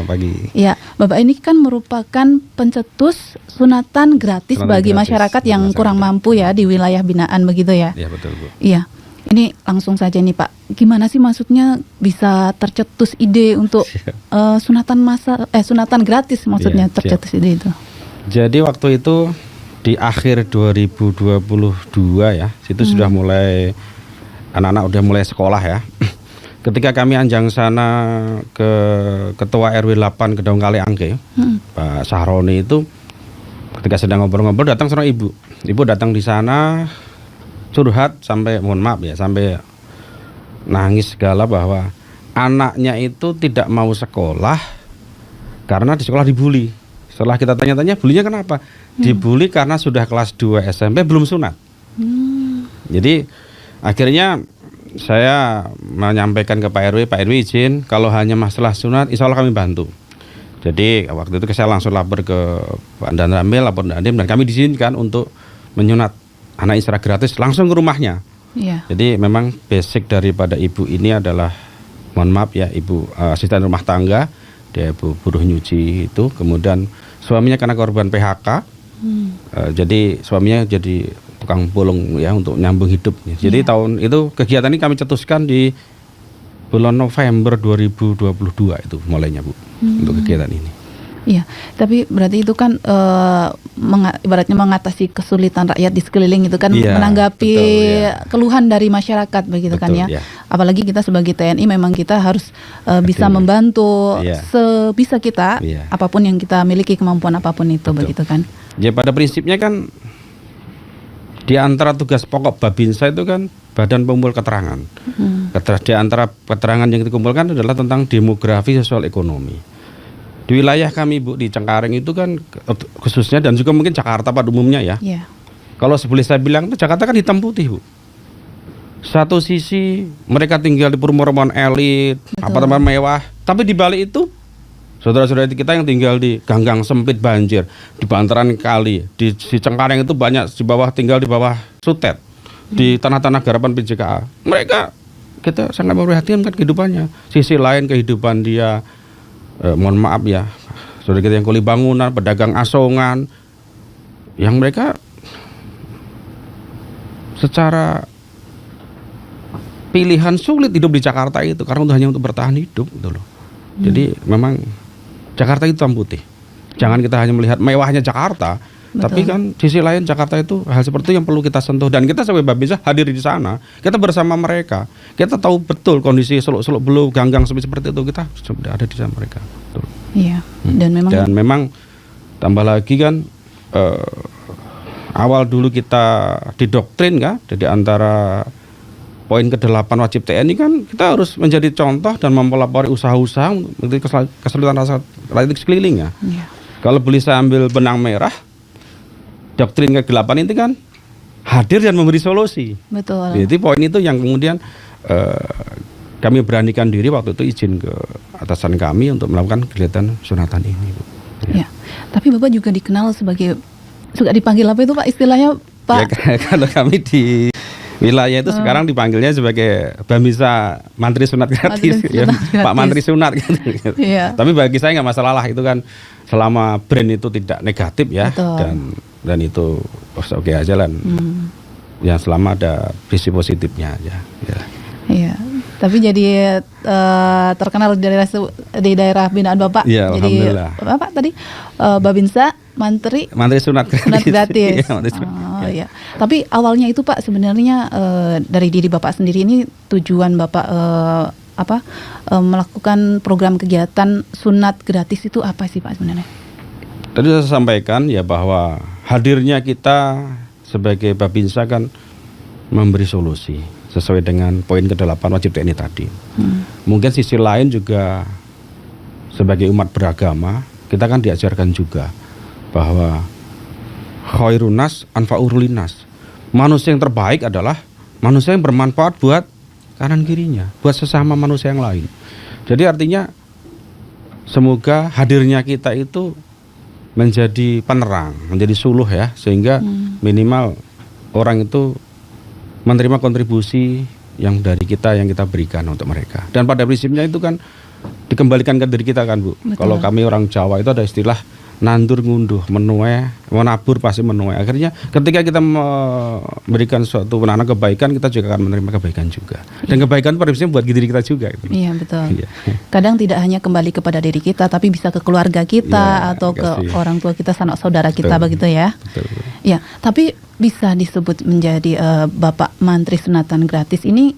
pagi. Ya, Bapak ini kan merupakan pencetus sunatan gratis bagi masyarakat yang kurang mampu ya di wilayah binaan begitu ya? Iya betul Bu. Iya, ini langsung saja nih Pak, gimana sih maksudnya bisa tercetus ide untuk sunatan gratis maksudnya tercetus ide itu? Jadi waktu itu di akhir 2022 ya, situ sudah mulai anak-anak udah mulai sekolah ya. Ketika kami anjang sana ke Ketua RW 8 Kedaung Kaliangke, Pak Sahroni itu ketika sedang ngobrol-ngobrol datang sama ibu. Ibu datang di sana curhat sampai mohon maaf ya, sampai nangis segala bahwa anaknya itu tidak mau sekolah karena di sekolah dibully. Setelah kita tanya-tanya, bulinya kenapa? Dibully karena sudah kelas 2 SMP belum sunat. Jadi akhirnya saya menyampaikan ke Pak RW izin kalau hanya masalah sunat, insya Allah kami bantu. Jadi waktu itu saya langsung lapor ke Pak Dan Ramil, lapor Dandim, dan kami diizinkan untuk menyunat anak secara gratis langsung ke rumahnya. Jadi memang basic daripada ibu ini adalah, mohon maaf ya, ibu asisten rumah tangga, dia ibu buruh nyuci itu, kemudian suaminya karena korban PHK, jadi suaminya jadi tukang bolong ya untuk nyambung hidup. Jadi tahun itu kegiatan ini kami cetuskan di bulan November 2022 itu mulainya Bu, untuk kegiatan ini. Iya, tapi berarti itu kan ibaratnya mengatasi kesulitan rakyat di sekeliling itu kan, menanggapi keluhan dari masyarakat begitu kan ya. Apalagi kita sebagai TNI memang kita harus bisa membantu sebisa kita, apapun yang kita miliki, kemampuan apapun itu begitu kan. Ya pada prinsipnya kan di antara tugas pokok Babinsa itu kan Badan Pengumpul Keterangan. Di antara keterangan yang dikumpulkan adalah tentang demografi sosial ekonomi. Di wilayah kami Bu, di Cengkareng itu kan khususnya, dan juga mungkin Jakarta pada umumnya ya. Kalau boleh saya bilang, Jakarta kan hitam putih Bu. Satu sisi mereka tinggal di perumahan elit, apartemen mewah, tapi di balik itu saudara-saudara kita yang tinggal di ganggang sempit banjir, di bantaran kali, di Cengkareng itu banyak di bawah, tinggal di bawah sutet, di tanah-tanah garapan PJKA. Mereka, kita sangat memperhatikan kehidupannya. Sisi lain kehidupan dia, mohon maaf ya, saudara kita yang kuli bangunan, pedagang asongan, yang mereka secara pilihan sulit hidup di Jakarta itu karena hanya untuk bertahan hidup gitu loh. Jadi memang Jakarta itu hitam putih. Jangan kita hanya melihat mewahnya Jakarta, tapi kan sisi lain Jakarta itu hal seperti itu yang perlu kita sentuh. Dan kita sebagai Babinsa hadir di sana, kita bersama mereka. Kita tahu betul kondisi Seluk-Seluk Beluk, ganggang seperti itu, kita sudah ada di sana mereka. Betul. Iya. Dan memang tambah lagi kan awal dulu kita didoktrin kan, jadi antara poin ke-8 wajib TNI kan kita harus menjadi contoh dan mempelopori usaha-usaha untuk kesulitan rakyat sekeliling ya. Kalau boleh saya ambil benang merah, doktrin ke-8 itu kan hadir dan memberi solusi. Betul. Jadi poin itu yang kemudian kami beranikan diri waktu itu izin ke atasan kami untuk melakukan kegiatan sunatan ini. Ya. Tapi Bapak juga dikenal sebagai, suka dipanggil apa itu Pak istilahnya Pak? Ya, kalau kami di wilayah itu sekarang dipanggilnya sebagai Babinsa Mantri Sunat Gratis, Pak Mantri Sunat gitu. Tapi bagi saya nggak masalah lah, itu kan selama brand itu tidak negatif ya. Dan itu oke aja lah. Ya selama ada visi positifnya aja. Iya. Tapi jadi terkenal di daerah binaan Bapak. Ya, jadi Bapak tadi Babinsa Mantri Sunat Gratis. Iya. Tapi awalnya itu Pak sebenarnya dari diri Bapak sendiri ini, tujuan Bapak melakukan program kegiatan sunat gratis itu apa sih Pak sebenarnya? Tadi saya sampaikan ya bahwa hadirnya kita sebagai Babinsa kan memberi solusi sesuai dengan poin ke-8 wajib TNI tadi. Mungkin sisi lain juga sebagai umat beragama kita kan diajarkan juga bahwa khairunas anfa'urulinas, manusia yang terbaik adalah manusia yang bermanfaat buat kanan kirinya, buat sesama manusia yang lain. Jadi artinya semoga hadirnya kita itu menjadi penerang, menjadi suluh ya, sehingga minimal orang itu menerima kontribusi yang dari kita, yang kita berikan untuk mereka. Dan pada prinsipnya itu kan di dikembalikan ke diri kita kan Bu. Betul. Kalau kami orang Jawa itu ada istilah nandur ngunduh, menuai, menabur pasti menuai. Akhirnya ketika kita memberikan suatu anak kebaikan, kita juga akan menerima kebaikan juga. Dan kebaikan prinsipnya buat diri kita juga. Gitu. Iya betul. Kadang tidak hanya kembali kepada diri kita, tapi bisa ke keluarga kita atau ke orang tua kita, sanak saudara kita, begitu ya. Betul. Ya, tapi bisa disebut menjadi Bapak Mantri Sunatan Gratis ini,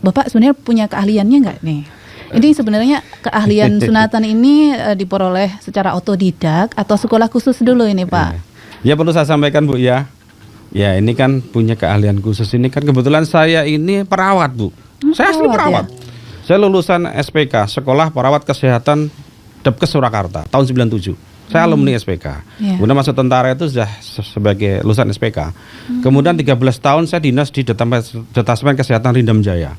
Bapak sebenarnya punya keahliannya nggak nih? Ini sebenarnya keahlian sunatan ini diperoleh secara otodidak atau sekolah khusus dulu ini Pak? Ya perlu saya sampaikan Bu ya. Ya ini kan punya keahlian khusus ini kan kebetulan saya ini perawat Bu. Saya asli perawat. Ya? Saya lulusan SPK, Sekolah Perawat Kesehatan Depkes Surakarta tahun 97. Saya alumni SPK. Kemudian masuk tentara itu sudah sebagai lulusan SPK. Kemudian 13 tahun saya dinas di Detasmen Kesehatan Rindam Jaya.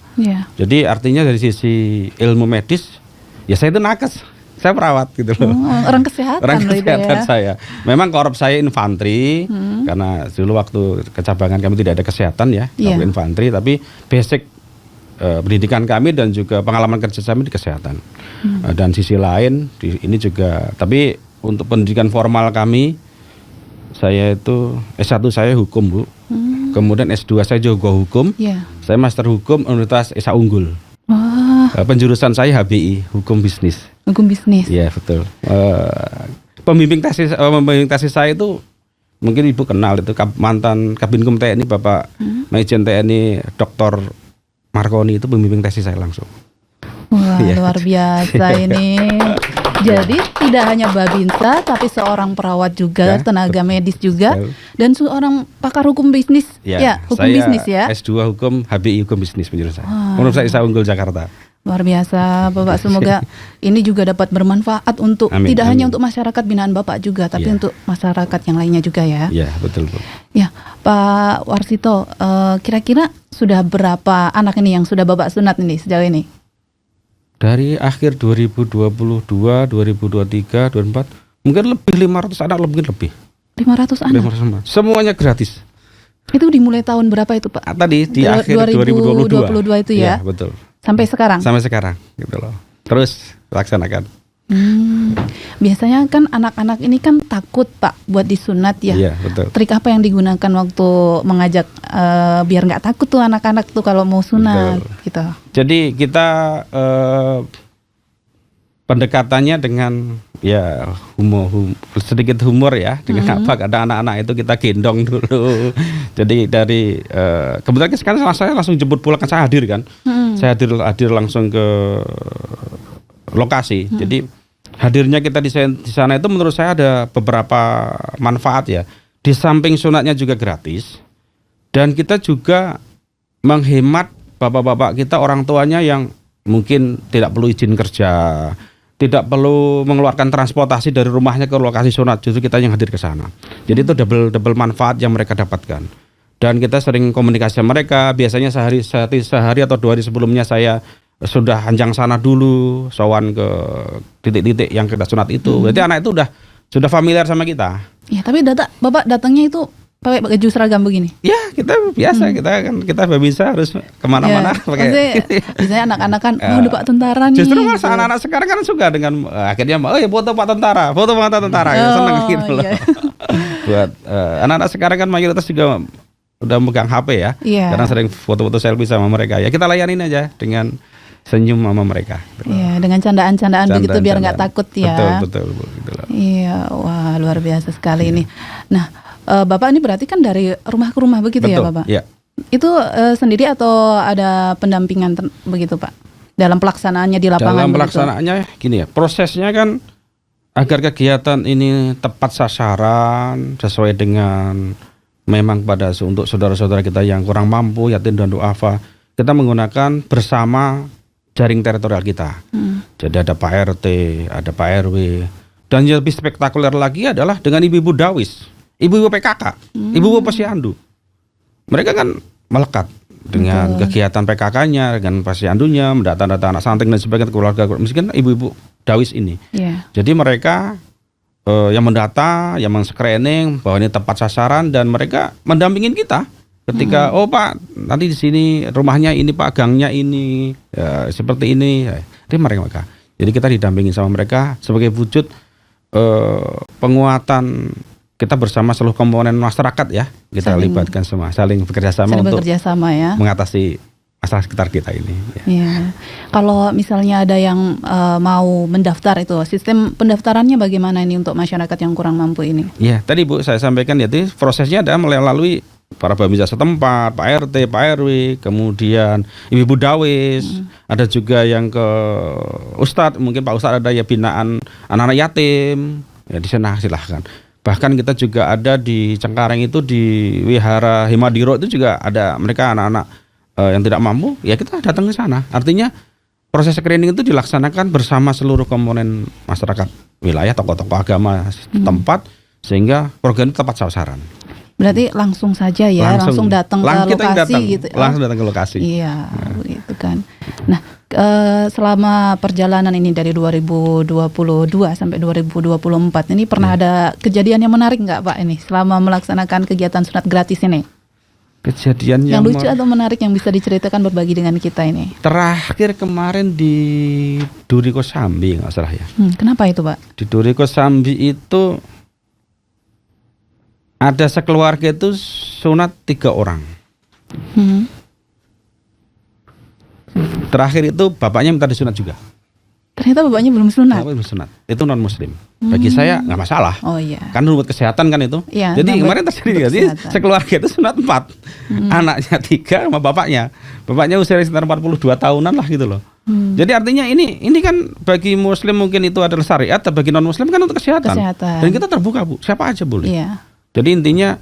Jadi artinya dari sisi ilmu medis, ya saya itu nakes. Saya perawat gitu loh. Orang kesehatan. Orang kesehatan saya. Memang korps saya infanteri, karena dulu waktu kecabangan kami tidak ada kesehatan ya, infanteri, tapi basic pendidikan kami dan juga pengalaman kerja kami di kesehatan. Dan sisi lain ini juga, tapi untuk pendidikan formal kami, saya itu S1 saya hukum Bu, kemudian S2 saya juga hukum, saya master hukum Universitas Esa Unggul. Penjurusan saya HBI, hukum bisnis. Hukum bisnis. Iya betul. Pembimbing tesis saya itu mungkin Ibu kenal, itu mantan Kabinkum TNI Bapak Majen TNI Dr. Markoni, itu pembimbing tesis saya langsung. Wah luar biasa ini. Jadi tidak hanya Babinsa, tapi seorang perawat juga, tenaga medis juga, dan seorang pakar hukum bisnis. Hukum bisnis ya. S2 hukum, HBI hukum bisnis penjurusan. Universitas Esa Unggul Jakarta. Luar biasa Bapak, semoga ini juga dapat bermanfaat untuk tidak hanya untuk masyarakat binaan Bapak juga, tapi untuk masyarakat yang lainnya juga ya. Iya betul Bu. Ya Pak Warsito, kira-kira sudah berapa anak ini yang sudah Bapak sunat ini sejauh ini? Dari akhir 2022, 2023, 2024, mungkin lebih 500 anak, lebih. 500 anak? Semuanya gratis. Itu dimulai tahun berapa itu Pak? Tadi di akhir 2022 itu ya? Iya betul. Sampai sekarang? Sampai sekarang gitu loh. Terus laksanakan. Biasanya kan anak-anak ini kan takut Pak buat disunat ya. Iya betul. Trik apa yang digunakan waktu mengajak biar nggak takut tuh anak-anak tuh kalau mau sunat gitu? Jadi kita pendekatannya dengan ya sedikit humor ya, dengan apa, ada anak-anak itu kita gendong dulu. Jadi dari kebetulan sekarang saya langsung jemput pulang, kan saya hadir kan. Saya hadir langsung ke lokasi. Jadi hadirnya kita di sana itu menurut saya ada beberapa manfaat ya. Di samping sunatnya juga gratis, dan kita juga menghemat bapak-bapak kita, orang tuanya yang mungkin tidak perlu izin kerja, tidak perlu mengeluarkan transportasi dari rumahnya ke lokasi sunat, justru kita yang hadir ke sana. Jadi itu double manfaat yang mereka dapatkan. Dan kita sering komunikasi sama mereka. Biasanya sehari atau 2 hari sebelumnya saya sudah anjang sana dulu, sowan ke titik-titik yang kita sunat itu. Berarti anak itu sudah familiar sama kita. Ya, tapi Bapak datangnya itu pakai baju seragam begini? Ya, kita biasa, kita bisa harus kemana-mana pakai. Biasanya anak-anak kan, udah Pak tentara nih. Justru masa anak-anak sekarang kan suka dengan akhirnya, foto Pak tentara, seneng gitu loh. Buat anak-anak sekarang kan mayoritas juga udah megang HP ya. Karena sering foto-foto selfie sama mereka. Ya kita layanin aja dengan senyum sama mereka. Iya, dengan candaan-candaan begitu biar nggak takut ya. Betul. Gitu loh. Iya, wah luar biasa sekali ini. Nah, Bapak ini berarti kan dari rumah ke rumah begitu ya Bapak? Iya. Itu sendiri atau ada pendampingan begitu Pak? Dalam pelaksanaannya di lapangan? Dalam pelaksanaannya gini ya, prosesnya kan agar kegiatan ini tepat sasaran, sesuai dengan memang untuk saudara-saudara kita yang kurang mampu, yatim dan duafa, kita menggunakan bersama jaring teritorial kita. Jadi ada Pak RT, ada Pak RW, dan yang lebih spektakuler lagi adalah dengan ibu-ibu dawis, ibu-ibu PKK, ibu-ibu posyandu. Mereka kan melekat dengan kegiatan PKK-nya, dengan posyandunya, mendata-data anak stunting dan sebagainya, keluarga miskin, ibu-ibu dawis ini. Jadi mereka yang mendata, yang men-screening bahwa ini tepat sasaran, dan mereka mendampingin kita. Ketika Pak nanti di sini rumahnya ini Pak, gangnya ini seperti ini, jadi mereka. Jadi kita didampingi sama mereka sebagai wujud penguatan kita bersama seluruh komponen masyarakat ya. Kita libatkan semua, saling bekerja sama untuk ya, mengatasi masalah sekitar kita ini. Ya. Kalau misalnya ada yang mau mendaftar itu, sistem pendaftarannya bagaimana ini untuk masyarakat yang kurang mampu ini? Ya, tadi Bu saya sampaikan ya, prosesnya ada melalui para babinsa setempat, Pak RT, Pak RW, kemudian Ibu Dawis, ada juga yang ke Ustadz, mungkin Pak Ustadz ada ya binaan anak-anak yatim, ya di sana silahkan. Bahkan kita juga ada di Cengkareng itu di Wihara Himadiro itu juga ada mereka anak-anak yang tidak mampu, ya kita datang ke sana. Artinya proses screening itu dilaksanakan bersama seluruh komponen masyarakat wilayah, tokoh-tokoh agama setempat, sehingga program itu tepat sasaran. Berarti langsung saja ya, langsung datang ke lokasi gitu. Langsung datang ke lokasi. Iya, gitu kan. Nah, selama perjalanan ini dari 2022 sampai 2024 ini pernah ada kejadian yang menarik nggak Pak ini selama melaksanakan kegiatan sunat gratis ini? Kejadian yang lucu atau menarik yang bisa diceritakan berbagi dengan kita ini? Terakhir kemarin di Duri Kosambi nggak salah ya. Kenapa itu Pak? Di Duri Kosambi itu ada sekeluarga itu sunat 3 orang. Terakhir itu bapaknya minta disunat juga. Ternyata bapaknya belum sunat. Bapaknya belum sunat. Itu non Muslim. Bagi saya nggak masalah. Oh iya. Kan menurut kesehatan kan itu. Iya, jadi kemarin terjadi jadi sekeluarga itu sunat 4. Anaknya 3 sama bapaknya. Bapaknya usia sekitar 42 tahunan lah gitu loh. Jadi artinya ini kan bagi Muslim mungkin itu adalah syariat, tapi bagi non Muslim kan untuk kesehatan. Dan kita terbuka Bu, siapa aja boleh. Iya. Jadi intinya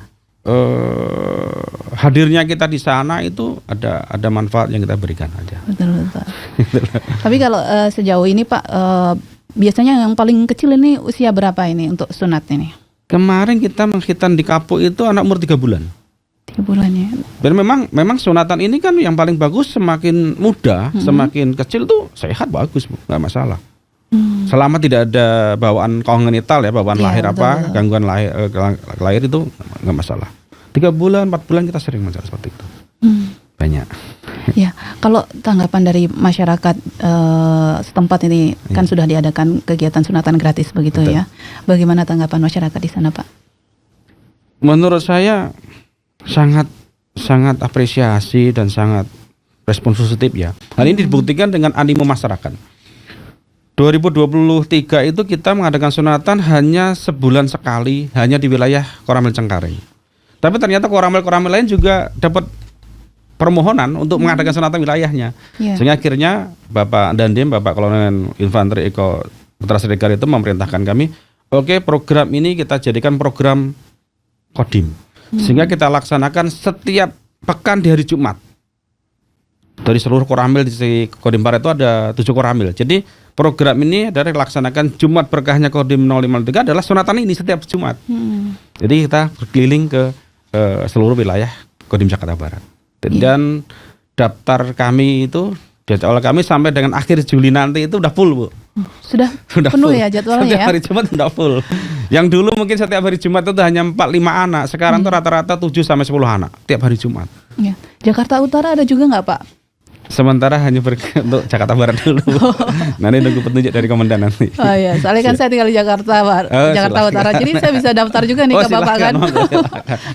hadirnya kita di sana itu ada manfaat yang kita berikan aja. Betul. Tapi kalau sejauh ini Pak, biasanya yang paling kecil ini usia berapa ini untuk sunat ini? Kemarin kita menghitan di Kapuk itu anak umur 3 bulan. 3 bulan ya. Dan memang sunatan ini kan yang paling bagus semakin muda, semakin kecil tuh sehat bagus Bu, nggak masalah. Selama tidak ada bawaan kongenital ya, bawaan lahir betul. Gangguan lahir itu nggak masalah. 3 bulan, 4 bulan kita sering mencatat seperti itu. Banyak. Ya, kalau tanggapan dari masyarakat setempat ini kan sudah diadakan kegiatan sunatan gratis begitu betul. Ya. Bagaimana tanggapan masyarakat di sana Pak? Menurut saya sangat apresiasi dan sangat respon positif ya. Hal ini dibuktikan dengan animo masyarakat. 2023 itu kita mengadakan sunatan hanya sebulan sekali, hanya di wilayah Koramil Cengkareng. Tapi ternyata koramil-koramil lain juga dapat permohonan untuk mengadakan sunatan wilayahnya. Sehingga akhirnya Bapak Dandim, Bapak Kolonel Infanteri Eko Putra Sregar itu memerintahkan kami, oke, program ini kita jadikan program Kodim. Sehingga kita laksanakan setiap pekan di hari Jumat. Dari seluruh koramil di Kodim Para itu ada 7 koramil. Jadi program ini adalah dilaksanakan Jumat berkahnya Kodim 0503 adalah sunatan ini setiap Jumat. Jadi kita berkeliling ke seluruh wilayah Kodim Jakarta Barat. Dan daftar kami itu jadwal kami sampai dengan akhir Juli nanti itu udah full Bu. Sudah penuh full. Ya jadwalnya setiap hari Jumat udah full. Yang dulu mungkin setiap hari Jumat itu hanya 4-5 anak. Sekarang tuh rata-rata 7-10 anak tiap hari Jumat. Ya. Jakarta Utara ada juga nggak Pak? Sementara hanya untuk Jakarta Barat dulu. Nanti nunggu petunjuk dari komandan nanti. Oh iya, soalnya kan saya tinggal di Jakarta Utara. Jadi saya bisa daftar juga nih ke Bapak kan.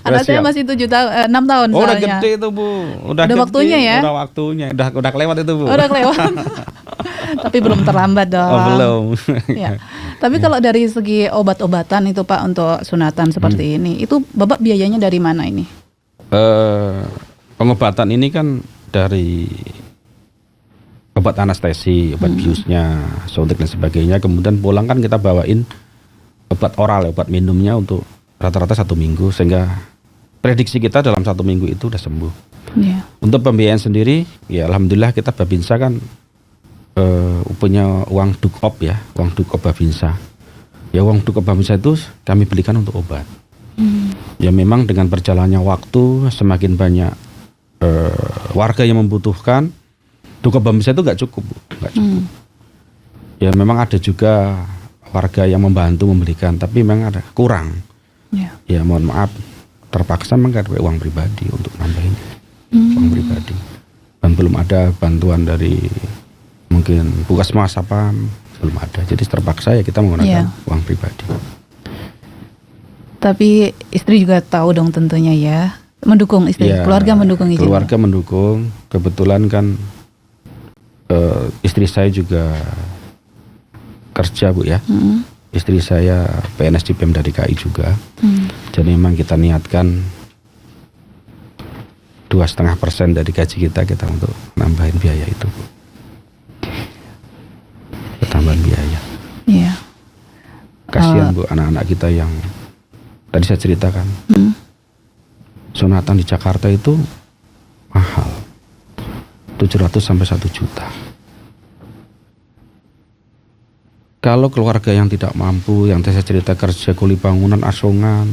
Anak saya masih 6 tahun soalnya. Udah gede itu Bu. Udah gede, waktunya ya. Udah waktunya. Udah kelewat itu Bu. Udah kelewat. Tapi belum terlambat dong. Oh, belum. Ya. Tapi kalau dari segi obat-obatan itu Pak untuk sunatan seperti ini, itu Bapak biayanya dari mana ini? Pengobatan ini kan dari obat anestesi, obat biusnya, suntik dan sebagainya. Kemudian pulang kan kita bawain obat oral, obat minumnya untuk rata-rata 1 minggu. Sehingga prediksi kita dalam 1 minggu itu udah sembuh. Untuk pembiayaan sendiri, ya alhamdulillah kita Babinsa kan punya uang dukop ya, uang dukop Babinsa. Ya uang dukop Babinsa itu kami belikan untuk obat. Ya memang dengan berjalannya waktu semakin banyak warga yang membutuhkan, Dukop Babinsa itu nggak cukup. Ya memang ada juga warga yang membantu memberikan, tapi memang ada kurang. Ya mohon maaf, terpaksa memang ada uang pribadi untuk nambahin uang pribadi. Dan belum ada bantuan dari mungkin Puskesmas apa belum ada. Jadi terpaksa ya kita menggunakan uang pribadi. Tapi istri juga tahu dong tentunya ya, mendukung istri, keluarga mendukung istri. Keluarga mendukung. Kebetulan kan istri saya juga kerja Bu ya. Istri saya PNS di Pemda DKI juga. Jadi memang kita niatkan 2,5% dari gaji kita untuk nambahin biaya itu Bu. Tambahan biaya. Iya. Kasihan Bu anak-anak kita yang tadi saya ceritakan. Sunatan di Jakarta itu mahal. 700 sampai 1 juta. Kalau keluarga yang tidak mampu, yang tadi saya cerita kerja kuli bangunan, asongan,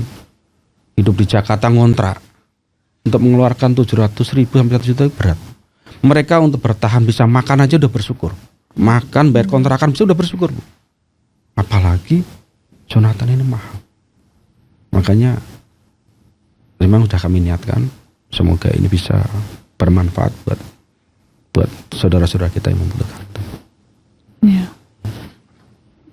hidup di Jakarta ngontrak, untuk mengeluarkan 700.000 sampai 1 juta berat. Mereka untuk bertahan bisa makan aja udah bersyukur. Makan, bayar kontrakan bisa udah bersyukur Bu. Apalagi sunatan ini mahal. Makanya memang sudah kami niatkan, semoga ini bisa bermanfaat buat saudara-saudara kita yang membutuhkan. Ya.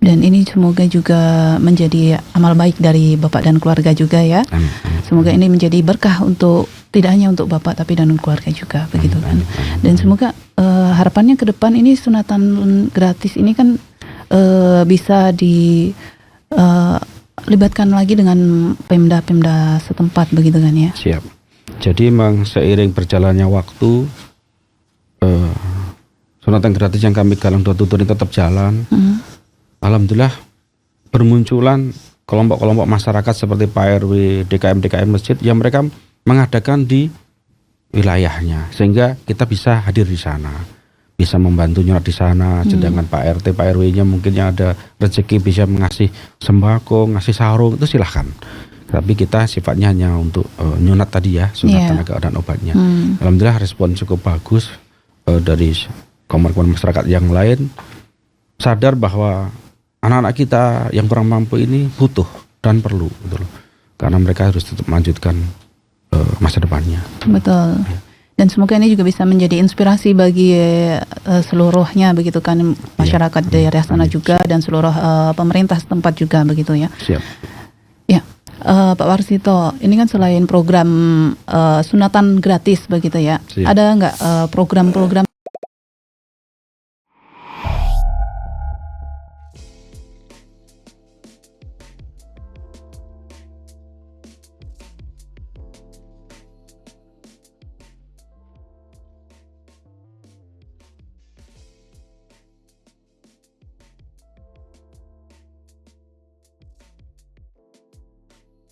Dan ini semoga juga menjadi amal baik dari Bapak dan keluarga juga ya. Amin. Semoga ini menjadi berkah untuk tidak hanya untuk Bapak tapi dan keluarga juga, begitu kan. Dan semoga harapannya ke depan ini sunatan gratis ini kan bisa dilibatkan lagi dengan Pemda setempat, begitu kan ya. Siap. Jadi memang seiring berjalannya waktu, sunatan gratis yang kami galang door to door ini tetap jalan. Alhamdulillah bermunculan kelompok-kelompok masyarakat seperti Pak RW, DKM masjid yang mereka mengadakan di wilayahnya, sehingga kita bisa hadir di sana, bisa membantu nyurat di sana. Sedangkan Pak RT, Pak RW-nya mungkin yang ada rezeki bisa mengasih sembako, ngasih sarung, itu silahkan. Tapi kita sifatnya hanya untuk nyunat tadi ya, sunat tenaga dan obatnya. Alhamdulillah respon cukup bagus dari komponen masyarakat yang lain, sadar bahwa anak-anak kita yang kurang mampu ini butuh dan perlu, gitu loh. Karena mereka harus tetap melanjutkan masa depannya. Betul. Dan semoga ini juga bisa menjadi inspirasi bagi seluruhnya, begitu kan, masyarakat daerah sana juga dan seluruh pemerintah setempat juga, begitu ya. Siap. Ya, Pak Warsito, ini kan selain program sunatan gratis, begitu ya, ada nggak program-program